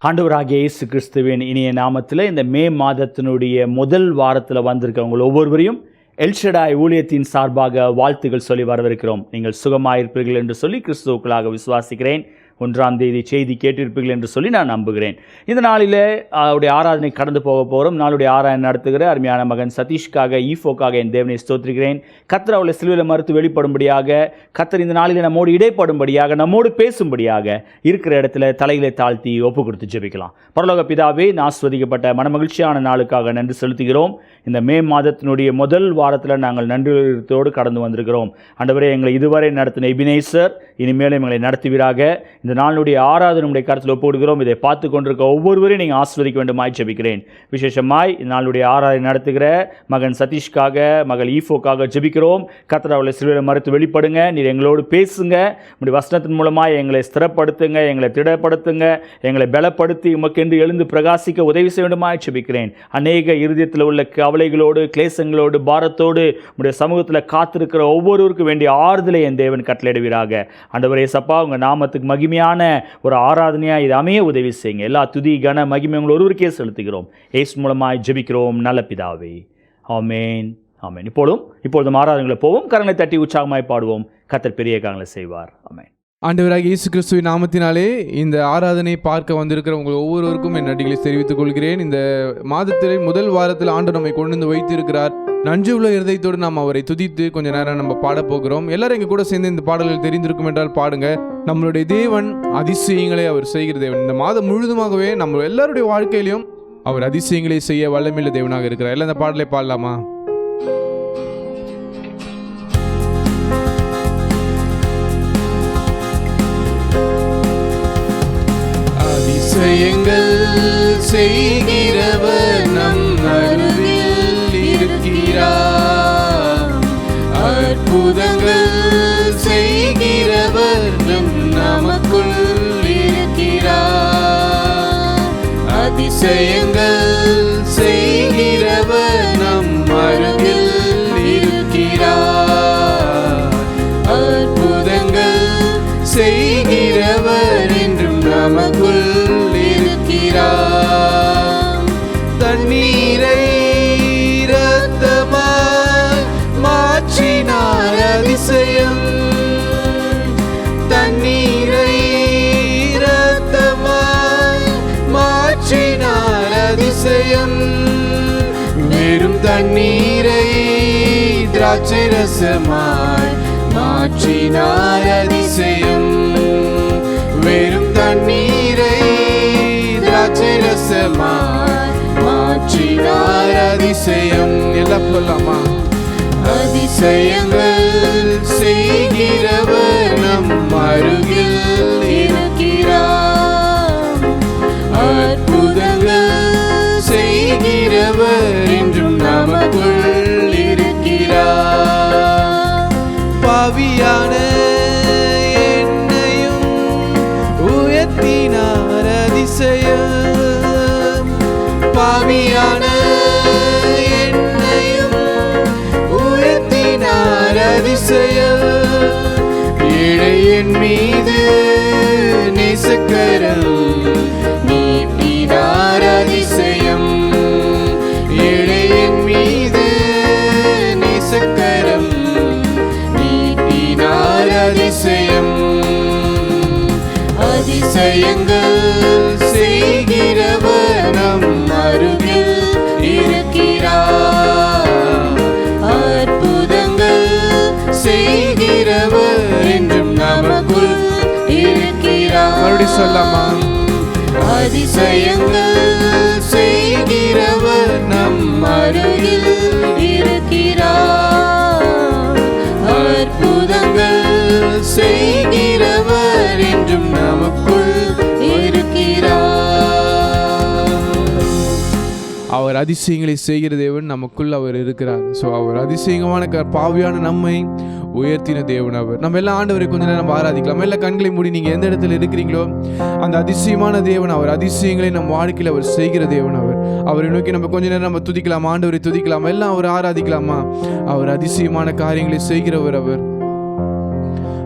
ஆண்டவராகிய இயேசு கிறிஸ்துவின் இனிய நாமத்தில் இந்த மே மாதத்தினுடைய முதல் வாரத்தில் வந்திருக்கவங்க ஒவ்வொருவரையும் எல்ஷடாய் ஊழியத்தின் சார்பாக வாழ்த்துக்கள் சொல்லி வரவிருக்கிறோம். நீங்கள் சுகமாயிருப்பீர்கள் என்று சொல்லி கிறிஸ்துவுக்குள்ளாக விசுவாசிக்கிறேன். 1ஆம் தேதி செய்தி கேட்டிருப்பீர்கள் என்று சொல்லி நான் நம்புகிறேன். இந்த நாளில் அவருடைய ஆராதனை கடந்து போக போகிறோம். நாளுடைய ஆராதனை நடத்துகிற அருமையான மகன் சதீஷ்காக ஈஃபோக்காக என் தேவனை ஸ்தோத்திரிக்கிறேன். கர்த்தர் அவளை சிலுவையில் மறுத்து வெளிப்படும்படியாக, கர்த்தர் இந்த நாளில் நம்மோடு இடைப்படும்படியாக, நம்மோடு பேசும்படியாக இருக்கிற இடத்துல தலைகளை தாழ்த்தி ஒப்பு கொடுத்து ஜெபிக்கலாம். பரலோக பிதாவே, ஆசீர்வதிக்கப்பட்ட மனமகிழ்ச்சியான நாளுக்காக நன்றி செலுத்துகிறோம். இந்த மே மாதத்தினுடைய முதல் வாரத்தில் நாங்கள் நன்றியோடு கடந்து வந்திருக்கிறோம். ஆண்டவரே, எங்களை இதுவரை நடத்தின எபினேசர் இனிமேலும் எங்களை நடத்துவீராக. இந்த நாளுடைய ஆராதனுடைய கருத்தில் ஒப்புவிடுகிறோம். இதை பார்த்து கொண்டிருக்க ஒவ்வொருவரையும் நீங்கள் ஆசீர்வதிக்க வேண்டுமாய் ஜெபிக்கிறேன். விசேஷமாய் இந்த நாளுடைய ஆராதனை நடத்துகிற மகன் சதீஷ்காக, மகள் ஈஃபோக்காக ஜெபிக்கிறோம். கர்த்தர் அவளை சிலுவையில் மறுத்து வெளிப்படுங்க. நீர் எங்களோடு பேசுங்க. உங்களுடைய வசனத்தின் மூலமாக எங்களை ஸ்திரப்படுத்துங்க, எங்களை திடப்படுத்துங்க, எங்களை பலப்படுத்தி உமக்கென்று எழுந்து பிரகாசிக்க உதவி செய்ய வேண்டுமாய் ஜெபிக்கிறேன். அநேக இருதயத்தில் உள்ள கவலைகளோடு, கிளேசங்களோடு, பாரத்தோடு உங்களுடைய சமூகத்தில் காத்திருக்கிற ஒவ்வொருவருக்கும் வேண்டிய ஆறுதலை என் தேவன் கட்டளையிடுவீராக. ஆண்டவரே சப்பா, உங்கள் நாமத்துக்கு மகிமையான ஒரு ஆராதனையாக இது அமைய உதவி செய்யுங்க. எல்லா துதி கன மகிமை உங்கள் ஒருவருக்கே செலுத்துகிறோம். இயேசு மூலமாய் ஜெபிக்கிறோம் நல்ல பிதாவே, ஆமென், ஆமென். இப்பொழுதும் ஆராதனைகளை போவோம். கரங்களை தட்டி உற்சாகமாய் பாடுவோம். கர்த்தர் பெரிய காரியங்களை செய்வார். ஆமென். ஆண்டவராகிய இயேசு கிறிஸ்துவின் நாமத்தினாலே இந்த ஆராதனை பார்க்க வந்திருக்கிற உங்கள் ஒவ்வொருவருக்கும் என் நன்றிகளை தெரிவித்துக் கொள்கிறேன். இந்த மாதத்திலே முதல் வாரத்தில் ஆண்டவர் நம்மை கொண்டு வந்து வைத்திருக்கிறார். நன்றி உள்ள இருதயத்தோடு நாம் அவரை துதித்து கொஞ்ச நேரம் நம்ம பாடப்போகிறோம். எல்லாரும் எங்கள் கூட சேர்ந்து இந்த பாடல்கள் தெரிந்திருக்கும் என்றால் பாடுங்க. நம்மளுடைய தேவன் அதிசயங்களை அவர் செய்கிற தேவன். இந்த மாதம் முழுதுமாகவே நம்ம எல்லாருடைய வாழ்க்கையிலையும் அவர் அதிசயங்களை செய்ய வல்லமையுள்ள தேவனாக இருக்கிறார். எல்லாம் இந்த பாடலை பாடலாமா? அதிசயங்கள் செய்கிறவர் நம் அருகில் இருக்கிறார். அற்புதங்கள் செய்கிறவர் நமக்குள் இருக்கிறார். அதிசயங்கள் செய்கிறவர் நம் அருகில் இருக்கிறார். அற்புதங்கள் செய்கிறவர் என்றும் நமக்குள் இருக்கிறார். தண்ணீரை இரத்தமாய் மாற்றினார் அதிசயம். தண்ணீரை இரத்தமாய் மாற்றினார் அதிசயம். வெறும் தண்ணீரை திராட்சை ரசமாய் மாற்றினார் அதிசயம். வெறும் தண்ணீரை திராட்சை ரசமாய் மாற்றினார் அதிசயம். எல்லாம் சொல்லலாமா? அதிசயங்கள் செய்கிறவர் நம் அருகில் இருக்கிறார். அற்புதங்கள் செய்கிறவர் என்றும் நமக்குள் இருக்கிறார். பாவியான என்னையும் உயர்த்தினார் அதிசயம். பாவியான ஏழையின் மீது நேசக்கரம் நீட்டினார் அதிசயம். ஏழையின் மீது நேசக்கரம் நீட்டினார் அதிசயம். அதிசயங்கள் செய்கிறவர் நம் அருகில் இருக்கிறார். அற்புதங்கள் செய்கிறவர் என்றும் நமக்குள் இருக்கிறார். மறுபடியும் சொல்லாமா? அதிசயங்கள் செய்கிறவர் நம் அருகில் இருக்கிறார். அற்புதங்கள் செய்கிறவர் என்றும் நமக்குள் இருக்கிறார். அவர் அதிசயங்களை செய்கிற தேவன் நமக்குள் அவர் இருக்கிறார். ஸோ அவர் அதிசயமான பாவியான நம்மை உயர்த்தின தேவன் அவர். நம்ம எல்லாம் ஆண்டவரை கொஞ்ச நேரம் நம்ம ஆராதிக்கலாம். எல்லாம் கண்களை மூடி நீங்கள் எந்த இடத்துல இருக்கிறீங்களோ அந்த அதிசயமான தேவன் அவர். அதிசயங்களை நம் வாழ்க்கையில் அவர் செய்கிற தேவன் அவர். அவரை நோக்கி நம்ம கொஞ்ச நேரம் நம்ம துதிக்கலாம், ஆண்டவரை துதிக்கலாம், எல்லாம் அவர் ஆராதிக்கலாமா? அவர் அதிசயமான காரியங்களை செய்கிறவர் அவர்.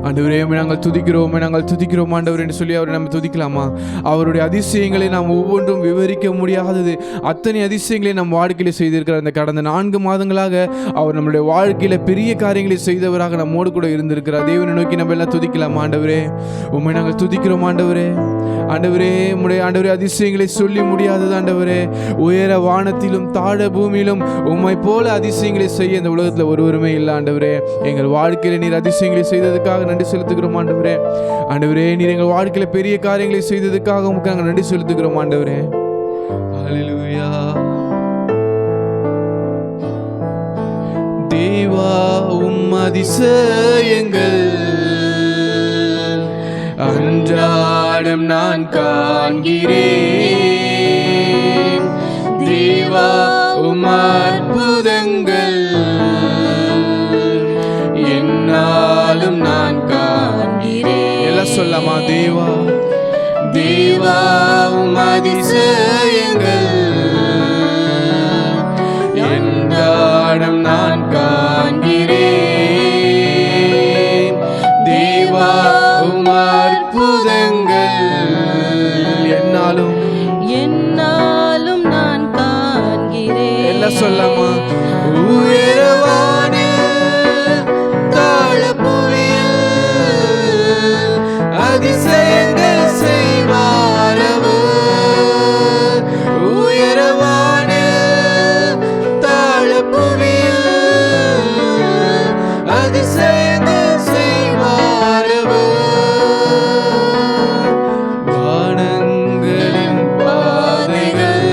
ஆண்டவரே உம்மை நாங்கள் துதிக்கிறோம், நாங்கள் துதிக்கிறோம் ஆண்டவர் என்று சொல்லி அவரை நம்ம துதிக்கலாமா? அவருடைய அதிசயங்களை நாம் ஒவ்வொன்றும் விவரிக்க முடியாதது அத்தனை அதிசயங்களை நம் வாழ்க்கையில் செய்திருக்கிறார். இந்த கடந்த 4 மாதங்களாக அவர் நம்மளுடைய வாழ்க்கையில பெரிய காரியங்களை செய்தவராக நம்மோடு கூட இருந்திருக்கிறார். தேவனை நோக்கி நம்ம எல்லாம் துதிக்கலாமா? ஆண்டவரே உம்மை நாங்கள் துதிக்கிறோம் ஆண்டவரே. ஆண்டவரே உம்முடைய ஆண்டவரே அதிசயங்களை சொல்லி முடியாதது ஆண்டவரே. உயர வானத்திலும் தாழ பூமியிலும் உம்மை போல அதிசயங்களை செய்ய இந்த உலகத்தில் ஒருவருமே இல்லை ஆண்டவரே. எங்கள் வாழ்க்கையில நீர் அதிசயங்களை செய்ததுக்காக நன்றி செலுத்துகிறோம் ஆண்டவரே. ஆண்டவரே நீர் எங்கள் வாழ்க்கையில பெரிய காரியங்களை செய்ததுக்காக உமக்கு நாங்கள் நன்றி செலுத்துகிறோம் ஆண்டவரே. ஹல்லேலூயா. தேவா உம் அதிசயங்கள் அன்றாடம் நான் காண்கிறேன். தேவா உம் அற்புதங்கள் என்னாலும் நான் காண்கிறேன். எல்லாம் சொல்லாமா? தேவா தேவா உம் அதிசயங்கள் என்னாலும் நான் காண்கிறேன். தேவா உம் அற்புதங்கள் என்னாலும் நான் காண்கிறேன். எல்லாம் சொல்லாமா? உயரவான தாழப்புவியில் அதிசயங்கள் செய்வாரவர். உயரவான தாழப்புவியில் அதிசயங்கள் செய்வாரவர். வானங்களின் பாதைகள்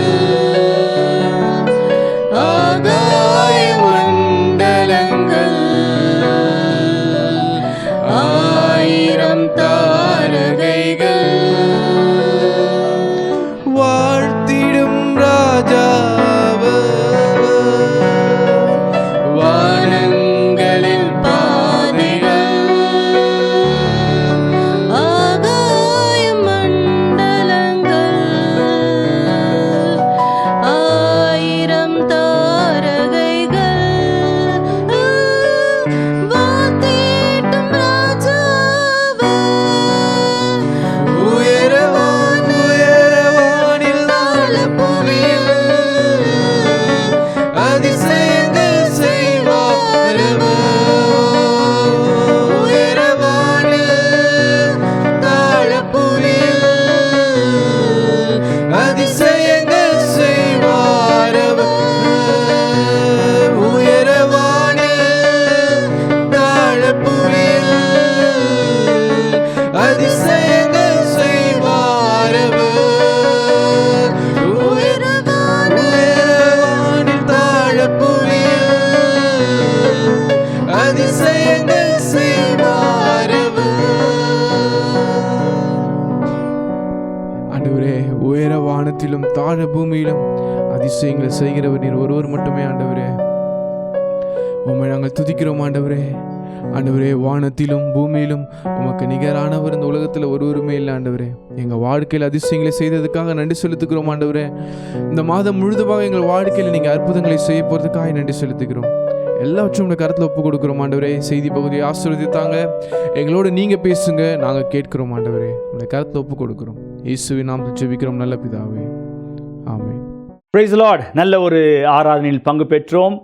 ஆகாய மண்டலங்கள் ஆயிரம் தாரகைகள் வாழ்த்திடும் ராஜாவர். வானங்களின் பாதைகள் ஆகாய மண்டலங்கள் ஆயிரம் தாரகைகள் வாத்திடும் ராஜாவர். உயரவானில் தாழப்புவியில் அதிசயங்கள் செய்வாரவர். உயரவானில் தாழப்புவியில் அதிசயங்கள் செய்வாரவர். உயரவானில் தாழப்புவியில் அதிசயங்கள் செய்வாரவர். உயரவானில் தாழப்புவியில் அதிசயங்கள் செய்வாரவர். ஆண்டவரே உயர வானத்திலும் தாழ பூமியிலும் அதிசயங்களை செய்கிறவர் நீர் ஒருவர் மட்டுமே ஆண்டவரே. உம்மை நாங்கள் துதிக்கிறோம் ஆண்டவரே. ஆண்டவரே வானத்திலும் பூமியிலும் உமக்கு நிகரானவர் இந்த உலகத்தில் ஒருவருமே இல்லை ஆண்டவரே. எங்கள் வாழ்க்கையில் அதிசயங்களை செய்ததுக்காக நன்றி செலுத்துகிறோம் ஆண்டவரே. இந்த மாதம் முழுதுமாக எங்கள் வாழ்க்கையில் நீங்கள் அற்புதங்களை செய்ய போகிறதுக்காக நன்றி செலுத்துகிறோம். எல்லாவற்றும் உங்கள் கருத்தில் ஒப்பு கொடுக்குறோம் ஆண்டவரே. செய்தி பகுதியை ஆசீர்வதித்தாங்க. எங்களோடு நீங்கள் பேசுங்க, நாங்கள் கேட்கிறோம் ஆண்டவரே. உங்கள் கருத்தில் ஒப்பு கொடுக்குறோம். இயேசுவின் நாமத்தில் ஜெபிக்கிறோம் நல்ல பிதாவே, ஆமென். Praise the Lord. நல்ல ஒரு ஆராதனையில் பங்கு பெற்றோம்.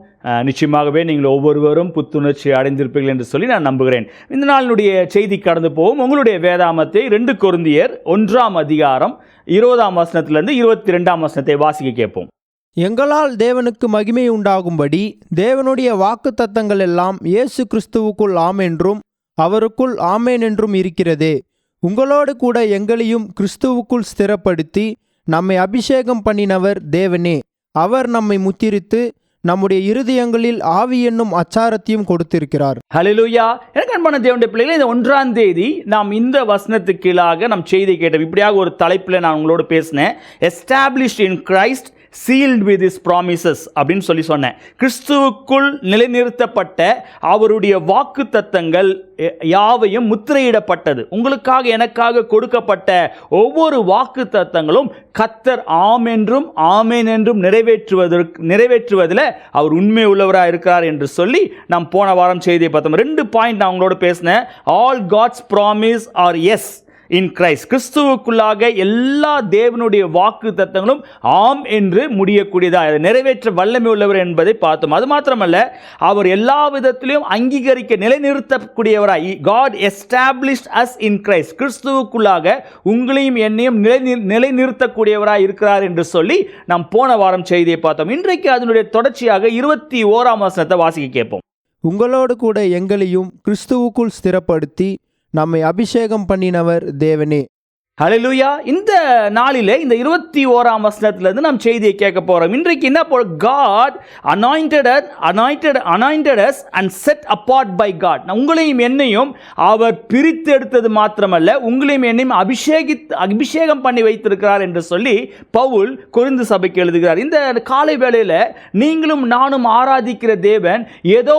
நிச்சயமாகவே நீங்கள் ஒவ்வொருவரும் புத்துணர்ச்சி அடைந்திருப்பீர்கள் என்று சொல்லி நான் நம்புகிறேன். இந்த நாளினுடைய செய்தி கடந்து போகும். உங்களுடைய வேதாமத்தை 2 கொரிந்தியர் 1ஆம் அதிகாரம் 20ஆம் வசனத்திலிருந்து 22ஆம் வசனத்தை வாசிக்க கேட்போம். எங்களால் தேவனுக்கு மகிமை உண்டாகும்படி தேவனுடைய வாக்குத்தத்தங்கள் எல்லாம் இயேசு கிறிஸ்துவுக்குள் ஆம் என்றும் அவருக்குள் ஆமேன் என்றும் இருக்கிறதே. உங்களோடு கூட எங்களையும் கிறிஸ்துவுக்குள் ஸ்திரப்படுத்தி நம்மை அபிஷேகம் பண்ணினவர் தேவனே. அவர் நம்மை முத்திரித்து நம்முடைய இருதயங்களில் ஆவி என்னும் அச்சாரத்தையும் கொடுத்திருக்கிறார். ஹல்லேலூயா. எனக்கு அன்பான தேவனுடைய பிள்ளைகளே, இந்த 1ஆம் தேதி நாம் இந்த வசனத்துக்கு கீழாக நம் செய்தி கேட்டோம். இப்படியாக ஒரு தலைப்பில் நான் உங்களோடு பேசினேன். Established in Christ, sealed with his promises அப்படின்னு சொல்லி சொன்னேன். கிறிஸ்துவுக்குள் நிலைநிறுத்தப்பட்ட அவருடைய வாக்குத்தத்தங்கள் யாவையும் முத்திரையிடப்பட்டது. உங்களுக்காக எனக்காக கொடுக்கப்பட்ட ஒவ்வொரு வாக்குத்தத்தங்களும் கர்த்தர் ஆம் என்றும் ஆமேன் என்றும் நிறைவேற்றுவதில் அவர் உண்மை உள்ளவராக இருக்கிறார் என்று சொல்லி நாம் போன வாரம் செய்தியை பார்த்தோம். 2 பாயிண்ட் நான் உங்களோட பேசினேன். All God's promise are yes in Christ. கிறிஸ்துவுக்குள்ளாக எல்லா தேவனுடைய வாக்கு தத்தங்களும் ஆம் என்று முடியக்கூடியதாக அதை நிறைவேற்ற வல்லமை உள்ளவர் என்பதை பார்த்தோம். அது மாத்திரமல்ல, அவர் எல்லா விதத்திலும் அங்கீகரிக்க நிலைநிறுத்தக்கூடியவராய் God established us in Christ. கிறிஸ்துவுக்குள்ளாக உங்களையும் என்னையும் நிலைநிறுத்தக்கூடியவராய் இருக்கிறார் என்று சொல்லி நாம் போன வாரம் செய்தியை பார்த்தோம். இன்றைக்கு அதனுடைய தொடர்ச்சியாக 21ஆம் வசனத்தை வாசிக்க கேட்போம். உங்களோடு கூட எங்களையும் கிறிஸ்துவுக்குள் ஸ்திரப்படுத்தி நம்மை அபிஷேகம் பண்ணினவர் தேவனே. ஹல்லேலூயா. இந்த நாளிலே இந்த 21ஆம் வசனத்திலிருந்து நாம் செய்தியை கேட்க போறோம். இன்றைக்கு என்ன God anointed us and set apart by God. உங்களையும் என்னையும் அவர் பிரித்து எடுத்தது மாத்திரமல்ல, உங்களையும் என்னையும் அபிஷேகம் பண்ணி வைத்திருக்கிறார் என்று சொல்லி பவுல் கொரிந்து சபைக்கு எழுதுகிறார். இந்த காலை வேளையில் நீங்களும் நானும் ஆராதிக்கிற தேவன் ஏதோ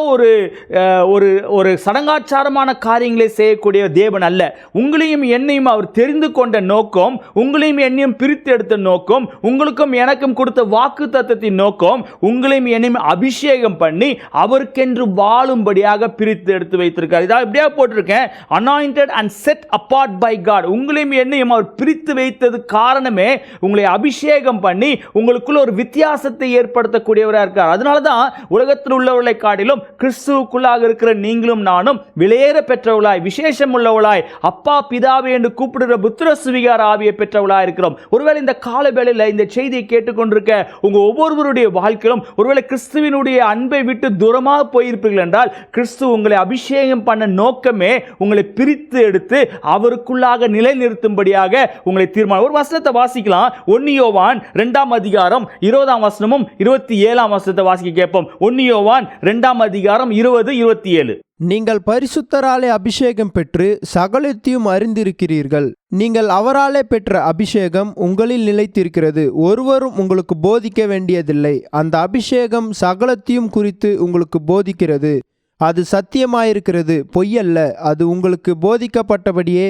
ஒரு சடங்காச்சாரமான காரியங்களை செய்யக்கூடிய தேவன் அல்ல. உங்களையும் என்னையும் அவர் தெரிந்து கொண்ட நோக்கம், உங்களையும் என்னையும் பிரித்து எடுத்த நோக்கம், உங்களுக்கும் எனக்கும் கொடுத்த வாக்கு தத்தத்தின் நோக்கம், உங்களையும் என்னையும் அபிஷேகம் பண்ணி அவருக்கென்று வாழும்படியாக பிரித்து எடுத்து வைத்திருக்கார். இதாக இப்படியா போட்டிருக்கேன், anointed and set apart by God. உங்களையும் என்னையும் அவர் பிரித்து வைத்தது காரணமே உங்களை அபிஷேகம் பண்ணி உங்களுக்குள்ள ஒரு வித்தியாசத்தை ஏற்படுத்தக்கூடியவராக இருக்கார். அதனால தான் உலகத்தில் உள்ளவர்களை காட்டிலும் கிறிஸ்துவுக்குள்ளாக இருக்கிற நீங்களும் நானும் விலையேற பெற்றவர்களாய், விசேஷம் உள்ளவர்களாய், அப்பா பிதாவே என்று கூப்பிடுகிற புத்திர சுவிகார ஆவியை பெற்றவர்களாக இருக்கிறோம். ஒருவேளை இந்த கால வேளையில் இந்த செய்தியை கேட்டுக்கொண்டிருக்க உங்க ஒவ்வொருவருடைய வாழ்க்கையிலும் ஒருவேளை கிறிஸ்துவினுடைய அன்பை விட்டு தூரமாக போயிருப்பீர்கள் என்றால், கிறிஸ்து உங்களை அபிஷேகம் பண்ண நோக்கமே உங்களை பிரித்து எடுத்து அவருக்குள்ளாக நிலைநிறுத்தும்படியாக உங்களை தீர்மானம். ஒரு வசனத்தை வாசிக்கலாம். 1 யோவான் 2ஆம் அதிகாரம் 20ஆம் வசனமும் 27ஆம் வசனத்தை வாசிக்க கேட்போம். 1 யோவான் 2ஆம் அதிகாரம் 20-27. நீங்கள் பரிசுத்தராலே அபிஷேகம் பெற்று சகலத்தையும் அறிந்திருக்கிறீர்கள். நீங்கள் அவராலே பெற்ற அபிஷேகம் உங்களில் நிலைத்திருக்கிறது. ஒருவரும் உங்களுக்கு போதிக்க வேண்டியதில்லை. அந்த அபிஷேகம் சகலத்தையும் குறித்து உங்களுக்கு போதிக்கிறது. அது சத்தியமாயிருக்கிறது, பொய்யல்ல. அது உங்களுக்கு போதிக்கப்பட்டபடியே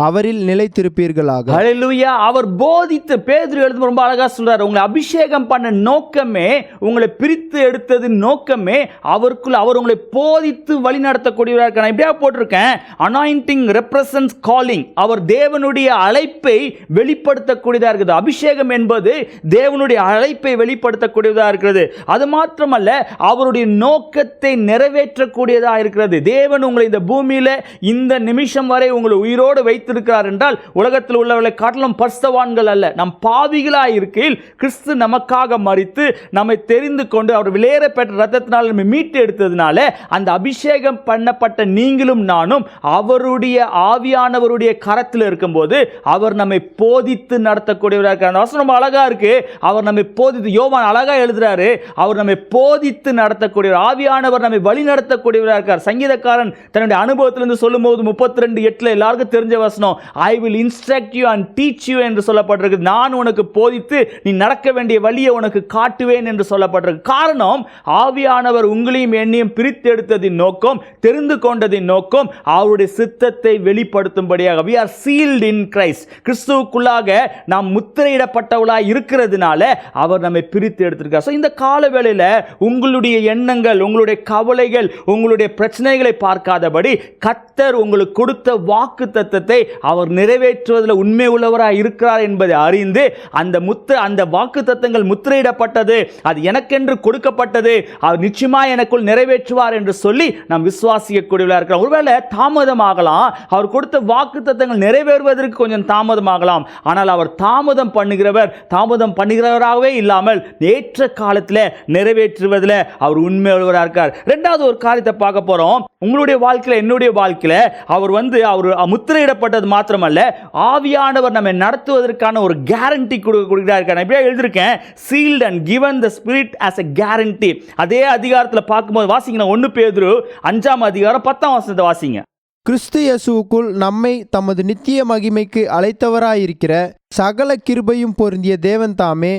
அவரில் நிலைத்திருப்பீர்களாக. ஹல்லேலூயா. அவர் போதித்து, பேதுரு எழுதும் ரொம்ப அழகா சொல்றாரு, உங்களை அபிஷேகம் பண்ண நோக்கமே, உங்களை பிரித்து எடுத்தது நோக்கமே அவருக்குள்ள அவர் உங்களை போதித்து வழி நடத்தக்கூடியவராக இருக்கார். இப்படியா போட்டிருக்கேன், அனாயிண்டிங் ரெப்ரசன்ஸ் காலிங். அவர் தேவனுடைய அழைப்பை வெளிப்படுத்தக்கூடியதாக இருக்குது. அபிஷேகம் என்பது தேவனுடைய அழைப்பை வெளிப்படுத்தக்கூடியதாக இருக்கிறது. அது மாத்திரமல்ல, அவருடைய நோக்கத்தை நிறைவேற்றக்கூடியதாக இருக்கிறது. தேவன் உங்களை இந்த பூமியில இந்த நிமிஷம் வரை உங்களை உயிரோடு வைத்து வைத்திருக்கிறார் என்றால் உலகத்தில் உள்ளவர்களை காட்டிலும் பரிசுத்தவான்கள் அல்ல, நம் பாவிகளாய் இருக்கையில் கிறிஸ்து நமக்காக மரித்து நம்மை தெரிந்து கொண்டு அவர் விலையேற பெற்ற ரத்தத்தினால் நம்மை மீட்டு எடுத்ததுனால அந்த அபிஷேகம் பண்ணப்பட்ட நீங்களும் நானும் அவருடைய ஆவியானவருடைய கரத்தில் இருக்கும்போது அவர் நம்மை போதித்து நடத்தக்கூடியவராக இருக்கிறார். அந்த வசனம் அழகா இருக்கு. அவர் நம்மை போதித்து, யோவான் அழகா எழுதுறாரு, அவர் நம்மை போதித்து நடத்தக்கூடியவர், ஆவியானவர் நம்மை வழி நடத்தக்கூடியவராக இருக்கார். சங்கீதக்காரன் தன்னுடைய அனுபவத்திலிருந்து சொல்லும்போது 32:8 எல்லாருக்கும் தெரிஞ்ச வசனம், I will instruct you and teach you என்று சொல்லப்பட்டிருக்கு. நான் உனக்கு போதித்து நீ நடக்க வேண்டிய வழியை உனக்கு காட்டுவேன் என்று சொல்லப்பட்டிருக்கு. காரணம், ஆவியானவர் உங்களையும் என்னையும் பிரித்து எடுத்ததின் நோக்கம், தெரிந்து கொண்டதின் நோக்கம் அவருடைய சித்தத்தை வெளிப்படுத்தும்படியாக. we are sealed in Christ. கிறிஸ்துவுக்குள்ளாக நாம் முத்திரையிடப்பட்டவளாய் இருக்கிறதுனால அவர் நம்மை பிரித்து எடுத்திருக்கார். இந்த கால வேளையில உங்களுடைய எண்ணங்கள், உங்களுடைய கவலைகள், உங்களுடைய பிரச்சனைகளை பார்க்காதபடி கர்த்தர் உங்களுக்கு கொடுத்த வாக்கு தத்தத்தை அவர் நிறைவேற்றுவதில் உண்மை உள்ளவராக இருக்கிறார் என்பதை அறிந்து அந்த வாக்கு தத்தங்கள் முத்திரையிடப்பட்டது, அது எனக்கென்று கொடுக்கப்பட்டது, அவர் நிச்சயமாக எனக்குள் நிறைவேற்றுவார் என்று சொல்லி நாம் விசுவாசிக்கக்கூடியவர்களாக இருக்கிறோம். ஒருவேளை தாமதமாகலாம், அவர் கொடுத்த வாக்கு தத்தங்கள் நிறைவேறுவதற்கு கொஞ்சம் தாமதமாகலாம். ஆனால் அவர் தாமதம் பண்ணுகிறவராகவே இல்லாமல் ஏற்ற காலத்தில் நிறைவேற்றுவதில் அவர் உண்மை உள்ளவராக இருக்கார். இரண்டாவது ஒரு காரியத்தை பார்க்க போறோம். உங்களுடைய வாழ்க்கையில், என்னுடைய வாழ்க்கையில் அவர் முத்திரையிடப்பட்டது மாத்திரமல்ல, ஆவியானவர் நம்மை நடத்துவதற்கான ஒரு கேரண்டி கொடுக்கிறார். நான் இப்படியே எழுதியிருக்கேன், sealed and given the spirit as a guarantee. அதே அதிகாரத்தில் பார்க்கும்போது வாசிங்க, 1 பேதுரு 5ஆம் அதிகாரம் 10ஆம் வசனத்தை வாசிங்க. கிறிஸ்து இயேசுவுக்குள் நம்மை தமது நித்திய மகிமைக்கு அழைத்தவராயிருக்கிற சகல கிருபையும் பொருந்திய தேவன் தாமே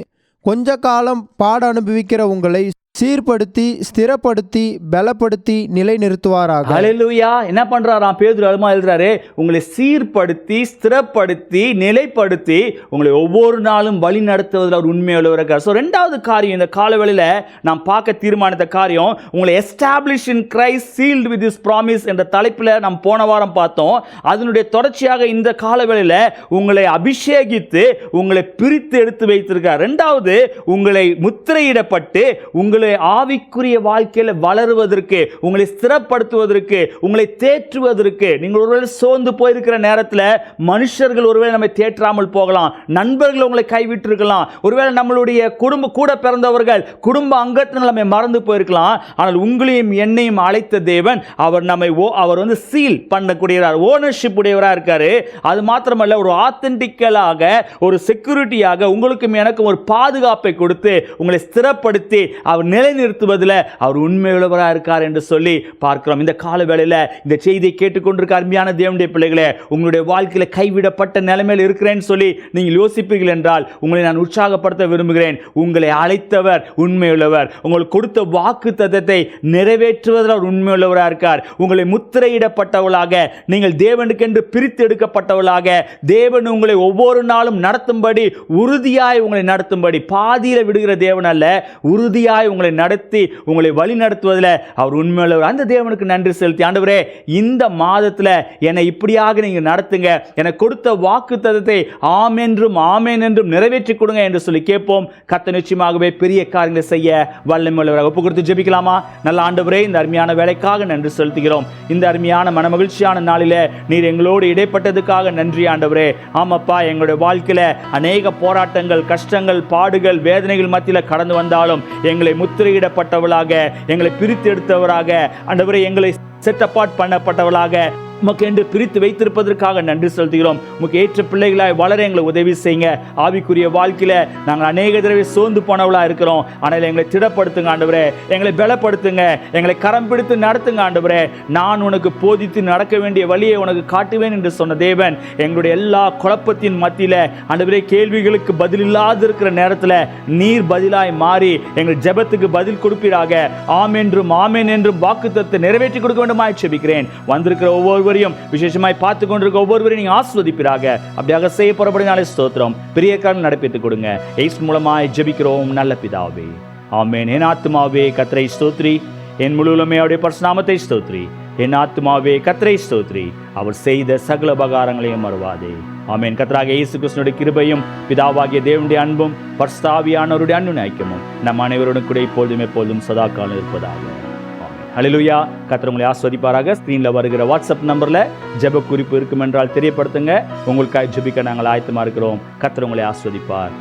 கொஞ்ச காலம் பாட அனுபவிக்கிற உங்களை சீர்படுத்தி ஸ்திரப்படுத்தி பலப்படுத்தி நிலைநிறுத்துவாராக. ஹல்லேலூயா. என்ன பண்றாராம் பேதுரு? அருமா எழுதுறாரு, உங்களை சீர்படுத்தி ஸ்திரப்படுத்தி நிலைப்படுத்தி உங்களை ஒவ்வொரு நாளும் வழி நடத்துவதில் அவர் உண்மையுள்ளவர் இருக்கார். ஸோ ரெண்டாவது காரியம் இந்த காலவெளியில் நாம் பார்க்க தீர்மானித்த காரியம், உங்களை establish in Christ sealed with this promise என்ற தலைப்பில் நாம் போன வாரம் பார்த்தோம். அதனுடைய தொடர்ச்சியாக இந்த காலவெளியில் உங்களை அபிஷேகித்து உங்களை பிரித்து எடுத்து வைத்திருக்கார். ரெண்டாவது, உங்களை முத்திரையிடப்பட்டு உங்களை ஆவிக்குரிய வாழ்க்கையில் வளருவதற்கு, உங்களை ஸ்திரப்படுத்துவதற்கு, உங்களை தேற்றுவதற்கு. நீங்கள் ஒருவேளை சோர்ந்து போயிருக்கிற நேரத்தில் மனுஷர்கள் ஒருவேளை நம்மை தேற்றாமல் போகலாம், நண்பர்கள் உங்களை கைவிட்டிருக்கலாம், ஒருவேளை நம்மளுடைய கூட பிறந்தவர்கள் குடும்ப அங்கத்தினர் நம்மை மறந்து போயிருக்கலாம். ஆனால் உங்களையும் என்னையும் அழைத்த தேவன் அவர் வந்து சீல் பண்ணக்கூடியவர், ஓனர்ஷிப் உடையவராக இருக்காரு. அது மாத்திரமல்ல, ஒரு ஆத்தென்டிக்கலாக, ஒரு செக்யூரிட்டியாக உங்களுக்கும் எனக்கும் ஒரு பாதுகாப்பை கொடுத்து உங்களை ஸ்திரப்படுத்தி அவர் நிலைநிறுத்துவதில் அவர் உண்மையுள்ளவராக இருக்கார் என்று சொல்லி பார்க்கிறோம். இந்த கால வேளையில் இந்த செய்தியை கேட்டுக்கொண்டிருக்க அருமையான தேவனுடைய பிள்ளைகளே, உங்களுடைய வாழ்க்கையில் கைவிடப்பட்ட நிலைமையில் இருக்கிறேன்னு சொல்லி நீங்கள் யோசிப்பீர்கள் என்றால் உங்களை நான் உற்சாகப்படுத்த விரும்புகிறேன். உங்களை அழைத்தவர் உண்மையுள்ளவர். உங்களுக்கு கொடுத்த வாக்கு தத்தத்தை நிறைவேற்றுவதில் அவர் உண்மையுள்ளவராக இருக்கார். உங்களை முத்திரையிடப்பட்டவளாக, நீங்கள் தேவனுக்கென்று பிரித்து எடுக்கப்பட்டவளாக, தேவன் உங்களை ஒவ்வொரு நாளும் நடத்தும்படி, உறுதியாய் உங்களை நடத்தும்படி, பாதியில் விடுகிற தேவன் அல்ல, உறுதியாய் உங்களை நடத்தி உங்களை வழி நடத்துவதில் அவர் உண்மையுள்ளவர். அந்த தேவனுக்கு நன்றி செலுத்தி, ஆண்டவரே இந்த மாதத்தில் என்னை இப்படியாக நீங்கள் நடத்துங்க, எனக்கு கொடுத்த வாக்கு தத்தத்தை ஆமென் என்றும் நிறைவேற்றி கொடுங்க என்று சொல்லி கேட்போம். கர்த்தர் நிச்சயமாகவே பெரிய காரியங்களை செய்ய வல்லமையுள்ளவராக. ஒப்பு கொடுத்து ஜெபிக்கலாமா? நல்ல ஆண்டவரே, இந்த அருமையான வேலைக்காக நன்றி செலுத்துகிறோம். இந்த அருமையான மனமகிழ்ச்சியான நாளில் நீர் எங்களோடு இடைப்பட்டதுக்காக நன்றி ஆண்டவரே. ஆமாப்பா, எங்களுடைய வாழ்க்கையில் அநேக போராட்டங்கள், கஷ்டங்கள், பாடுகள், வேதனைகள் மத்தியில் கடந்து வந்தாலும் எங்களை முத்திரையிடப்பட்டவளாக, எங்களை பிரித்து எடுத்தவராக, ஆண்டவரே எங்களை செட் அப்பார்ட் பண்ணப்பட்டவளாக உமக்கு என்று பிரித்து வைத்திருப்பதற்காக நன்றி செலுத்துகிறோம். உமக்கு ஏற்ற பிள்ளைகளாய் வளர எங்களை உதவி செய்யுங்க. ஆவிக்குரிய வாழ்க்கையில் நாங்கள் அநேக தடவை சோர்ந்து போனவளாக இருக்கிறோம். ஆனால் எங்களை திடப்படுத்துங்க ஆண்டவரே, எங்களை பலப்படுத்துங்க, எங்களை கரம் பிடித்து நடத்துங்க ஆண்டவரே. நான் உனக்கு போதித்து நடக்க வேண்டிய வழியை உனக்கு காட்டுவேன் என்று சொன்ன தேவன், எங்களுடைய எல்லா குழப்பத்தின் மத்தியில் ஆண்டவரே, கேள்விகளுக்கு பதில் இல்லாது இருக்கிற நேரத்தில் நீர் பதிலாய் மாறி எங்கள் ஜெபத்துக்கு பதில் கொடுப்பீராக. ஆமென் என்றும் வாக்குத்தத்தத்தை நிறைவேற்றி கொடுக்க வேண்டுமாய் ஜெபிக்கிறேன். வந்திருக்கிற ஒவ்வொருவரையும் விசேஷமாய் பார்த்து கொண்டிருக்க ஒவ்வொருவரையும் நீங்க ஆசீர்வதிப்பீராக. அப்படியாக செய்ய போறபடினாலே ஸ்தோத்திரம். பெரிய காரியம் நடப்பித்துக் கொடுங்க. இயேசு மூலமாய் ஜெபிக்கிறோம் நல்ல பிதாவே, ஆமென். என் ஆத்துமாவே கர்த்தரை ஸ்தோத்திரி, என் முழுவதுமே அவருடைய பரிசுநாமத்தை ஸ்தோத்திரி. என் ஆத்துமாவே கர்த்தரை ஸ்தோத்திரி, அவர் செய்த சகல உபகாரங்களையும் மறவாதே. ஆமென். கர்த்தராகிய இயேசு கிறிஸ்துவின் கிருபையும் பிதாவாகிய தேவனுடைய அன்பும் பரிசுத்த ஆவியானவருடைய அன்பும் ஐக்கியமும் நம் அனைவருடன் கூட இப்பொழுதும் எப்பொழுதும் சதா காலம் இருப்பதாக. ஹல்லேலூயா. கர்த்தர் உங்களை ஆஸ்வதிப்பாராக. ஸ்க்ரீனில் வருகிற வாட்ஸ்அப் நம்பரில் ஜெப குறிப்பு இருக்கும் என்றால் தெரியப்படுத்துங்க. உங்களுக்காக ஜெபிக்க நாங்கள் ஆயத்தமாக இருக்கிறோம். கர்த்தர் உங்களை ஆஸ்வதிப்பார்.